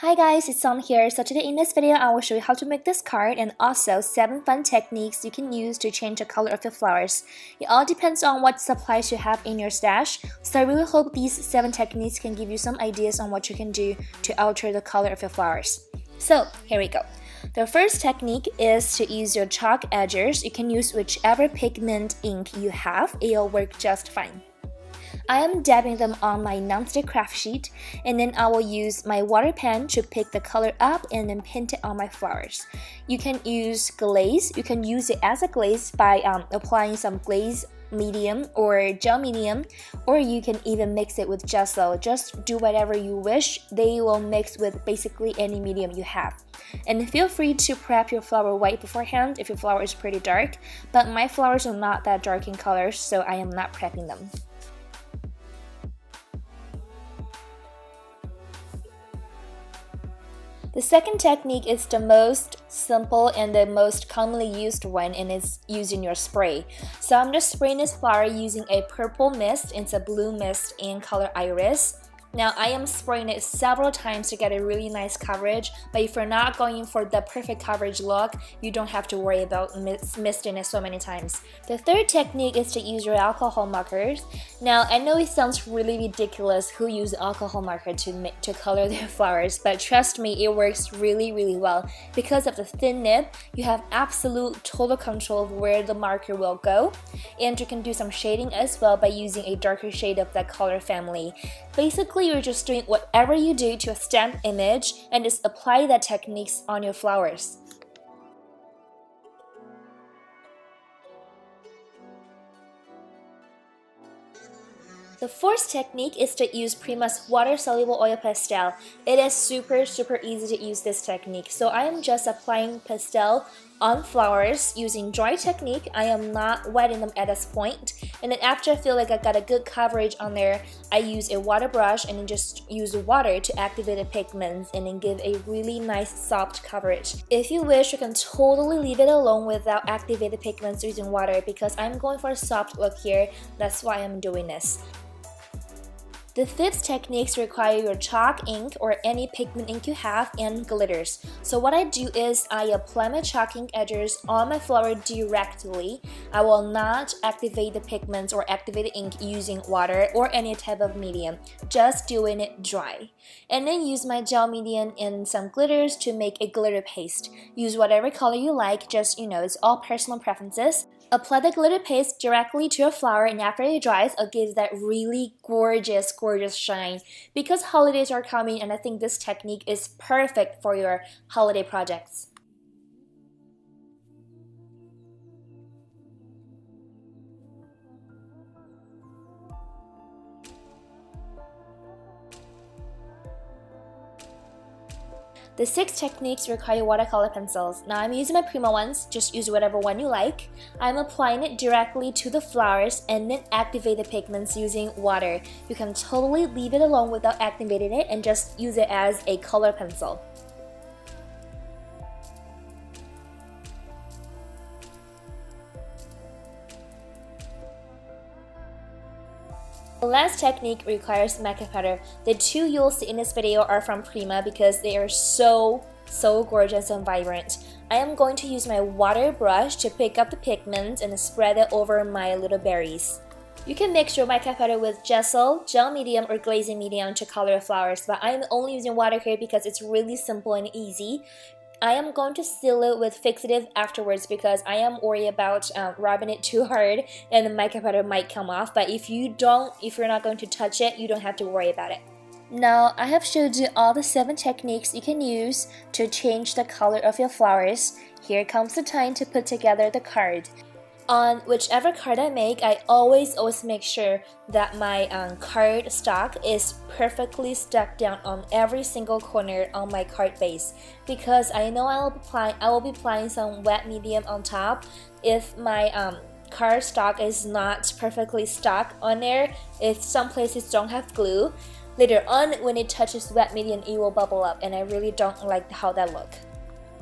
Hi guys, it's Sam here. So today in this video, I will show you how to make this card and also 7 fun techniques you can use to change the color of your flowers. It all depends on what supplies you have in your stash, so I really hope these 7 techniques can give you some ideas on what you can do to alter the color of your flowers. So here we go. The first technique is to use your chalk edgers. You can use whichever pigment ink you have, it'll work just fine. I am dabbing them on my nonstick craft sheet, and then I will use my water pen to pick the color up and then paint it on my flowers. You can use glaze. You can use it as a glaze by applying some glaze medium or gel medium, or you can even mix it with gesso. Just do whatever you wish. They will mix with basically any medium you have. And feel free to prep your flower white beforehand if your flower is pretty dark, but my flowers are not that dark in color, so I am not prepping them. The second technique is the most simple and the most commonly used one, and it's using your spray. So I'm just spraying this flower using a purple mist. It's a blue mist in color Iris. Now I am spraying it several times to get a really nice coverage, but if you're not going for the perfect coverage look, you don't have to worry about misting it so many times. The third technique is to use your alcohol markers. Now I know it sounds really ridiculous who use alcohol marker to color their flowers, but trust me, it works really well. Because of the thin nib, you have absolute total control of where the marker will go, and you can do some shading as well by using a darker shade of that color family. Basically, you're just doing whatever you do to a stamp image and just apply that techniques on your flowers. The fourth technique is to use Prima's water-soluble oil pastel. It is super easy to use this technique. So I am just applying pastel on flowers using dry technique. I am not wetting them at this point. And then after I feel like I got a good coverage on there, I use a water brush and then just use water to activate the pigments and then give a really nice soft coverage. If you wish, you can totally leave it alone without activating the pigments using water, because I'm going for a soft look here. That's why I'm doing this. The fifth techniques require your chalk ink or any pigment ink you have and glitters. So what I do is I apply my chalk ink edges on my flower directly. I will not activate the pigments or activate the ink using water or any type of medium, just doing it dry. And then use my gel medium and some glitters to make a glitter paste. Use whatever color you like, just it's all personal preferences. Apply the glitter paste directly to your flower, and after it dries, it gives that really gorgeous shine. Because holidays are coming, and I think this technique is perfect for your holiday projects. The 6 techniques require watercolor pencils. Now I'm using my Prima ones, just use whatever one you like. I'm applying it directly to the flowers and then activate the pigments using water. You can totally leave it alone without activating it and just use it as a color pencil. The last technique requires Maca Powder. The 2 you'll see in this video are from Prima because they are so gorgeous and vibrant. I am going to use my water brush to pick up the pigments and spread it over my little berries. You can mix your Maca Powder with gesso, gel medium, or glazing medium to color your flowers, but I am only using water here because it's really simple and easy. I am going to seal it with fixative afterwards because I am worried about rubbing it too hard and the mica powder might come off, but if you're not going to touch it, you don't have to worry about it. Now I have showed you all the 7 techniques you can use to change the color of your flowers. Here comes the time to put together the card. On whichever card I make, I always make sure that my card stock is perfectly stuck down on every single corner on my card base, because I know I will be applying some wet medium on top. If my card stock is not perfectly stuck on there, if some places don't have glue, later on when it touches wet medium, it will bubble up, and I really don't like how that looks.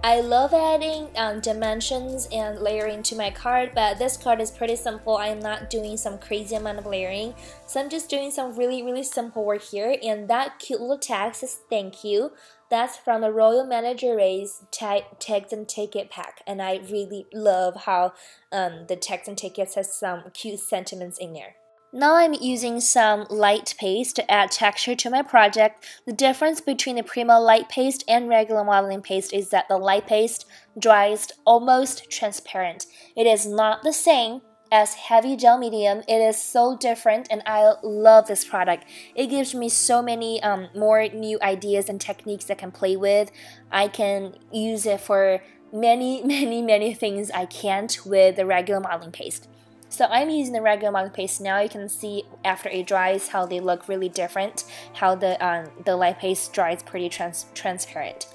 I love adding dimensions and layering to my card, but this card is pretty simple. I'm not doing some crazy amount of layering, so I'm just doing some really simple work here. And that cute little tag says thank you. That's from the Royal Manager's tags and ticket pack, and I really love how the tags and tickets has some cute sentiments in there. Now I'm using some light paste to add texture to my project. The difference between the Prima light paste and regular modeling paste is that the light paste dries almost transparent. It is not the same as heavy gel medium. It is so different, and I love this product. It gives me so many more new ideas and techniques I can play with. I can use it for many things I can't with the regular modeling paste. So I'm using the regular modeling paste now. You can see after it dries how they look really different, how the light paste dries pretty transparent.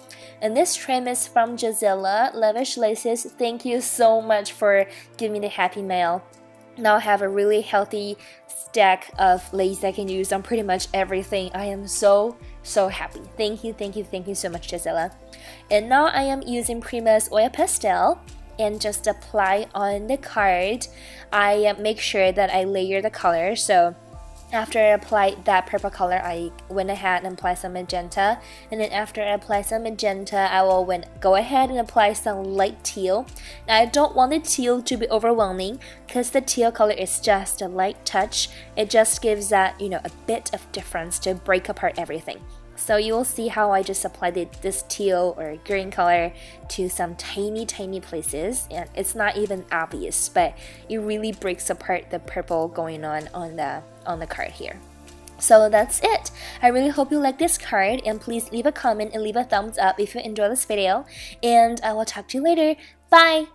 And this trim is from Gisela, Lavish Laces. Thank you so much for giving me the happy mail. Now I have a really healthy stack of lace I can use on pretty much everything. I am so happy. Thank you so much, Gisela. And now I am using Prima's Oil Pastel and just apply on the card. I make sure that I layer the color. So after I applied that purple color, I went ahead and applied some magenta, and then after I apply some magenta, I will go ahead and apply some light teal. Now I don't want the teal to be overwhelming because the teal color is just a light touch. It just gives that, you know, a bit of difference to break apart everything. So you will see how I just applied this teal or green color to some tiny places, and it's not even obvious, but it really breaks apart the purple going on the card here. So that's it. I really hope you like this card, and please leave a comment and leave a thumbs up if you enjoy this video, and I will talk to you later. Bye!